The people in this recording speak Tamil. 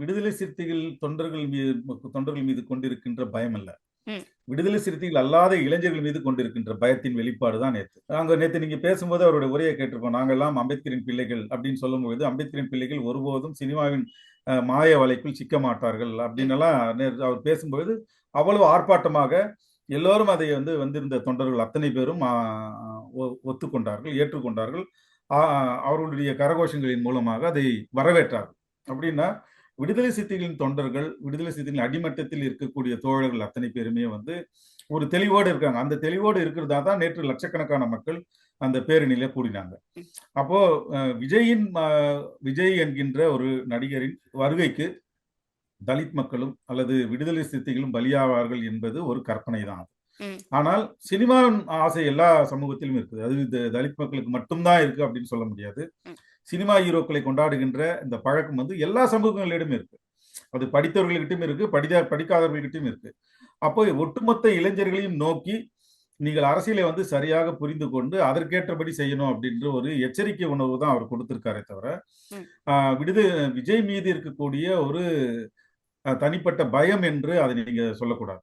விடுதலை சிறுத்தைகள் தொண்டர்கள் மீது கொண்டிருக்கின்ற பயம் அல்ல. ம். விடுதலை சிறுத்தைகள் அல்லாத இளைஞர்கள் மீது கொண்டிருக்கின்ற பயத்தின் வெளிப்பாடு தான் நேத்து. நேத்து நீங்க பேசும்போது அவருடைய உரையை கேட்டிருப்போம். நாங்கெல்லாம் அம்பேத்கரின் பிள்ளைகள் அப்படின்னு சொல்லும்போது, அம்பேத்கரின் பிள்ளைகள் ஒருபோதும் சினிமாவின் மாய வலைக்குள் சிக்க மாட்டார்கள் ம். அப்படின்னு எல்லாம் அவர் பேசும்போது அவ்வளவு ஆர்ப்பாட்டமாக எல்லோரும் அதை வந்திருந்த தொண்டர்கள் அத்தனை பேரும் ஒத்துக்கொண்டார்கள், ஏற்றுக்கொண்டார்கள். அவர்களுடைய கரகோஷங்களின் மூலமாக அதை வரவேற்றார்கள். அப்படின்னா விடுதலை சிறுத்தைகளின் தொண்டர்கள், விடுதலை சிறுத்தைகளின் அடிமட்டத்தில் இருக்கக்கூடிய தோழர்கள் அத்தனை பேருமே ஒரு தெளிவோடு இருக்காங்க. அந்த தெளிவோடு இருக்கிறதா தான் நேற்று லட்சக்கணக்கான மக்கள் அந்த பேரணியில கூடினாங்க. ம். அப்போ விஜய் என்கின்ற ஒரு நடிகரின் வருகைக்கு தலித் மக்களும் அல்லது விடுதலை சிறுத்தைகளும் பலியாவார்கள் என்பது ஒரு கற்பனை தான். ம். ஆனால் சினிமாவின் ஆசை எல்லா சமூகத்திலும் இருக்குது. அது தலித் மக்களுக்கு மட்டும்தான் இருக்கு அப்படின்னு சொல்ல முடியாது. ம். சினிமா ஹீரோக்களை கொண்டாடுகின்ற இந்த பழக்கம் எல்லா சமூகங்களிடம் இருக்கு. அது படித்தவர்கள்கிட்டயும் இருக்கு, படிக்காதவர்கள்கிட்டயும் இருக்கு. அப்போ ஒட்டுமொத்த இளைஞர்களையும் நோக்கி நீங்கள் அரசியலை சரியாக புரிந்து கொண்டு அதற்கேற்றபடி செய்யணும் அப்படின்ற ஒரு எச்சரிக்கை உணர்வு தான் அவர் கொடுத்திருக்காரே தவிர, ம். விஜய் மீது இருக்கக்கூடிய ஒரு தனிப்பட்ட பயம் என்று அதை நீங்க சொல்லக்கூடாது.